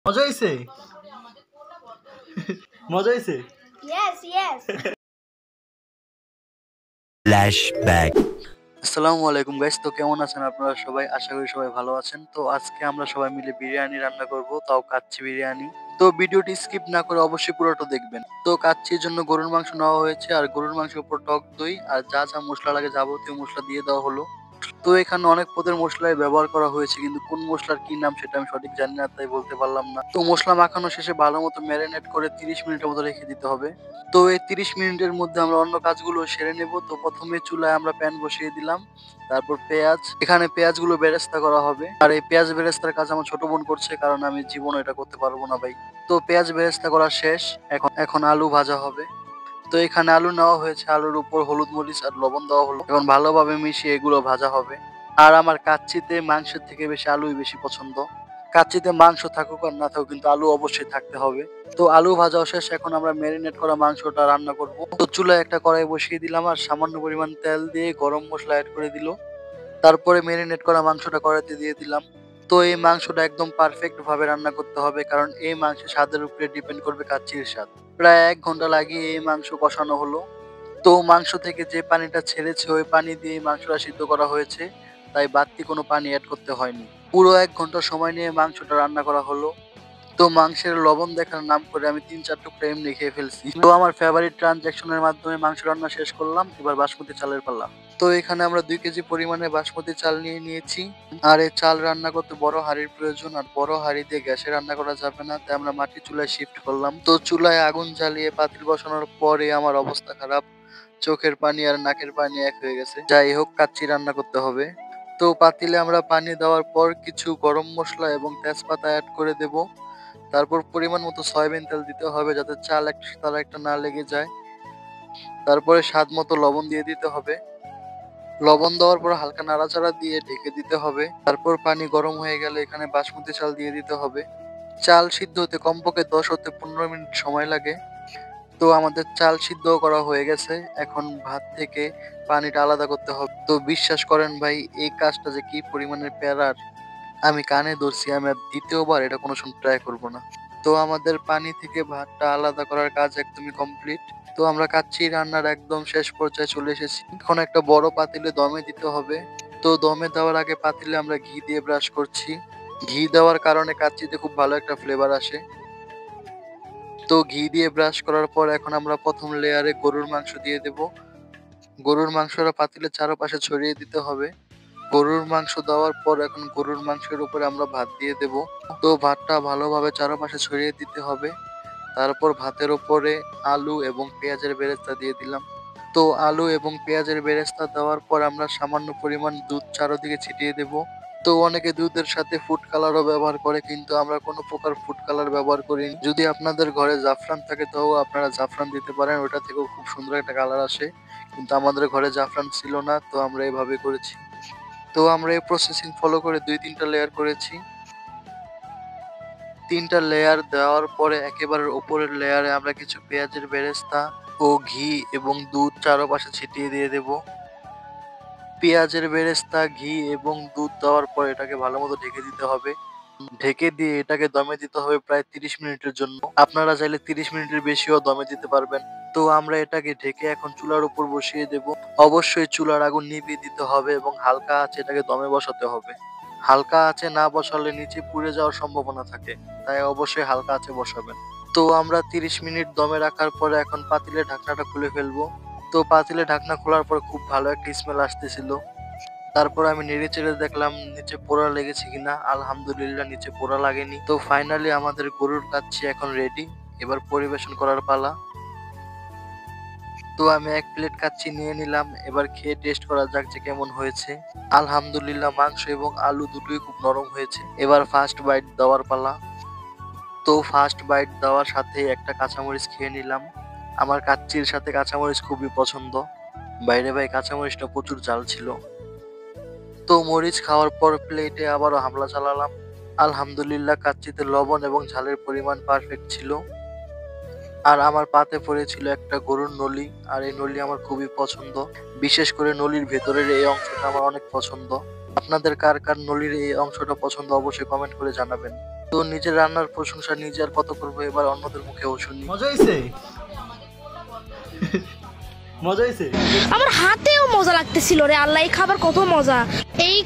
মজা হইছে? মজা হইছে? Yes, yes. ফ্ল্যাশব্যাক। আসসালামু আলাইকুম গাইস, তো কেমন আছেন আপনারা সবাই? আশা করি সবাই ভালো আছেন। তো আজকে আমরা সবাই মিলে বিরিয়ানি রান্না করব, তাও কাচ্চি বিরিয়ানি। তো ভিডিওটি স্কিপ না করে অবশ্যই পুরোটা দেখবেন। তো কাচ্চির জন্য গরুর মাংস নেওয়া হয়েছে, আর গরুর মাংসের উপর টক দই আর যা যা মশলা লাগে যাবতীয় মশলা দিয়ে দেওয়া হলো। তো এখানে অনেক পদের মশলাই ব্যবহার করা হয়েছে, কিন্তু কোন মশলার কি নাম সেটা আমি সঠিক জানি না, তাই বলতে পারলাম না। তো মশলা মাখানো শেষে ভালো মতো ম্যারিনেট করে 30 মিনিটের মতো রেখে দিতে হবে। তো এই 30 মিনিটের মধ্যে আমরা অন্য কাজগুলো সেরে নেব। তো প্রথমে চুলায় আমরা প্যান বসিয়ে দিলাম, তারপর পেঁয়াজ, এখানে পেঁয়াজগুলো বেরেস্তা করা হবে। আর এই পেঁয়াজ বেরেস্তার কাজ আমার ছোট বোন করছে, কারণ আমি জীবনে এটা করতে পারবো না ভাই। তো পেঁয়াজ বেরেস্তা করা শেষ, এখন আলু ভাজা হবে। তো এখানে আলু নেওয়া হয়েছে, আলুর উপর হলুদ মরিচ আর লবণ দেওয়া হলো, এখন ভালোভাবে মিশিয়ে এগুলো ভাজা হবে। আর আমার কাচ্চিতে মাংসের থেকে বেশি আলুই বেশি পছন্দ। কাচ্চিতে মাংস থাকুক আর না থাকুক, কিন্তু আলু অবশ্যই থাকতে হবে। তো আলু ভাজা শেষ, এখন আমরা ম্যারিনেট করা মাংসটা রান্না করব। তো চুলায় একটা কড়াই বসিয়ে দিলাম, আর সামান্য পরিমাণ তেল দিয়ে গরম মশলা অ্যাড করে দিল। তারপরে ম্যারিনেট করা মাংসটা কড়াইতে দিয়ে দিলাম। তো এই মাংসটা একদম পারফেক্ট ভাবে রান্না করতে হবে, কারণ এই মাংসের স্বাদের উপরে ডিপেন্ড করবে কাচ্চির স্বাদ। প্রায় 1 ঘন্টা লাগিয়ে এই মাংস কষানো হলো। তো মাংস থেকে যে পানিটা ছেড়েছে ওই পানি দিয়ে মাংসটা সিদ্ধ করা হয়েছে, তাই বাড়তি কোনো পানি অ্যাড করতে হয়নি। পুরো 1 ঘন্টা সময় নিয়ে মাংসটা রান্না করা হলো। তো মাংসের লবণ দেখার নাম করে আমি 3-4 টুকরা এমনি খেয়ে ফেলছি। তো আমার ফেভারিট ট্রানজাকশনের মাধ্যমে মাংস রান্না শেষ করলাম, এবার বাসমতি চালের পালা। তো এখানে আমরা 2 কেজি পরিমাণে বাসমতি চাল নিয়ে নিয়েছি। আর এই চাল রান্না করতে বড় হাঁড়ির প্রয়োজন, আর বড় হাঁড়ি দিয়ে গ্যাসে রান্না করা যাবে না, তাই আমরা মাটির চুলায় শিফট করলাম। তো চুলায় আগুন জ্বালিয়ে পাতিল বসানোর পরে আমার অবস্থা খারাপ, চোখের পানি আর নাকের পানি এক হয়ে গেছে। যাই হোক, কাচ্চি রান্না করতে হবে। তো পাতিলে আমরা পানি দেওয়ার পর কিছু গরম মশলা এবং তেজপাতা অ্যাড করে দেব। তারপর পরিমাণ মতো সয়াবিন তেল দিতে হবে, যাতে চাল একটার সাথে আরেকটা না লেগে যায়। তারপরে স্বাদ মতো লবণ দিয়ে দিতে হবে। লবণ দেওয়ার পর হালকা নাড়াচাড়া দিয়ে ঢেকে দিতে হবে। তারপর পানি গরম হয়ে গেলে এখানে বাসমতি চাল দিয়ে দিতে হবে। চাল সিদ্ধ হতে কমপক্ষে 10 হতে 15 মিনিট সময় লাগে। তো আমাদের চাল সিদ্ধ করা হয়ে গেছে, এখন ভাত থেকে পানিটা আলাদা করতে হবে। তো বিশ্বাস করেন ভাই, এই কাজটা যে কি পরিমাণের প্যারার আমি কানে ধরছি, আমি আর দ্বিতীয়বার এটা কোনো সময় ট্রাই করবো না। তো আমাদের পানি থেকে ভাতটা আলাদা করার কাজ একদমই কমপ্লিট। তো আমরা কাচ্চি রান্নার একদম শেষ পর্যায়ে চলে এসেছি। এখন একটা বড় পাতিলে দমে দিতে হবে। তো দমে দেওয়ার আগে পাতিলে আমরা ঘি দিয়ে ব্রাশ করছি। ঘি দেওয়ার কারণে কাচ্চিতে খুব ভালো একটা ফ্লেভার আসে। তো ঘি দিয়ে ব্রাশ করার পর এখন আমরা প্রথম লেয়ারে গরুর মাংস দিয়ে দেব। গরুর মাংসটা পাতিলের চারপাশে ছড়িয়ে দিতে হবে। গরুর মাংস দেওয়ার পর এখন গরুর মাংসের উপরে আমরা ভাত দিয়ে দেব। তো ভাতটা ভালোভাবে চারপাশে ছড়িয়ে দিতে হবে। তারপর ভাতের উপরে আলু এবং পেঁয়াজের বেরেস্তা দিয়ে দিলাম। তো আলু এবং পেঁয়াজের বেরেস্তা দেওয়ার পর আমরা সামান্য পরিমাণ দুধ চারদিকে ছিটিয়ে দেব। তো অনেকে দুধের সাথে ফুড কালারও ব্যবহার করে, কিন্তু আমরা কোনো প্রকার ফুড কালার ব্যবহার করিনি। যদি আপনাদের ঘরে জাফরান থাকে তাও আপনারা জাফরান দিতে পারেন, ওটা থেকেও খুব সুন্দর একটা কালার আসে। কিন্তু আমাদের ঘরে জাফরান ছিল না, তো আমরা এভাবে করেছি। তো আমরা এই প্রসেসিং ফলো করে 2-3টা লেয়ার করেছি। 3টা লেয়ার দেওয়ার পরে একেবারে উপরের লেয়ারে আমরা কিছু পেঁয়াজের বেরেস্তা ও ঘি এবং দুধ চারপাশে ছিটিয়ে দিয়ে দেব। পেঁয়াজের বেরেস্তা, ঘি এবং দুধ দেওয়ার পর এটাকে ভালো মতো ঢেকে দিতে হবে। ঢেকে দিয়ে এটাকে দমে দিতে হবে প্রায় 30 মিনিটের জন্য। আপনারা চাইলে 30 মিনিটের বেশিও দমে দিতে পারবেন। তো আমরা এটাকে ঢেকে এখন চুলার উপর বসিয়ে দেব। অবশ্যই চুলার আগুন নিভিয়ে দিতে হবে এবং হালকা আঁচে এটাকে দমে বসাতে হবে। হালকা আঁচে না বসালে নিচে পুড়ে যাওয়ার সম্ভাবনা থাকে, তাই অবশ্যই হালকা আঁচে বসাবেন। তো আমরা 30 মিনিট দমে রাখার পরে এখন পাতিলের ঢাকনাটা খুলে ফেলবো। তো পাতিলের ঢাকনা খোলার পর খুব ভালো একটা স্মেল আসতেছিল। তারপর আমি নেড়ে চেড়ে দেখলাম নিচে পোড়া লেগেছে কিনা। আলহামদুলিল্লাহ, নিচে পোড়া লাগেনি। তো ফাইনালি আমাদের গরুর কাচ্চি এখন রেডি, এবার পরিবেশন করার পালা। তো আমি 1 প্লেট কাচ্চি নিয়ে নিলাম, এবার খেয়ে টেস্ট করা যাক যে কেমন হয়েছে। আলহামদুলিল্লাহ, মাংস এবং আলু দুটোই খুব নরম হয়েছে। এবার ফার্স্ট বাইট দেওয়ার পালা। তো ফার্স্ট বাইট দেওয়ার সাথে একটা কাঁচামরিচ খেয়ে নিলাম। আমার কাচ্চির সাথে কাঁচামরিচ খুবই পছন্দ। বাইরে ভাই, কাঁচামরিচটা প্রচুর ঝাল ছিল। তো মরিচ খাওয়ার পর প্লেটে আবারও হামলা চালালাম। আলহামদুলিল্লাহ, কাচ্চিতে লবণ এবং ঝালের পরিমাণ পারফেক্ট ছিল। আর আমার পাতে পড়েছিল একটা গরুর নলি। আর এই নলি আমার খুবই পছন্দ, বিশেষ করে নলির ভেতরের এই অংশটা আমার অনেক পছন্দ। আপনাদের কার কার নলির এই অংশটা পছন্দ অবশ্যই কমেন্ট করে জানাবেন। তো নিজের রান্নার প্রশংসা নিজে আর কত করবো, এবার অন্যদের মুখেও শুনি। মজা হয়েছে? মজা হয়েছে? আমার হাতেও মজা লাগতেছিল রে আল্লাহ, এই খাবার কত মজা। এই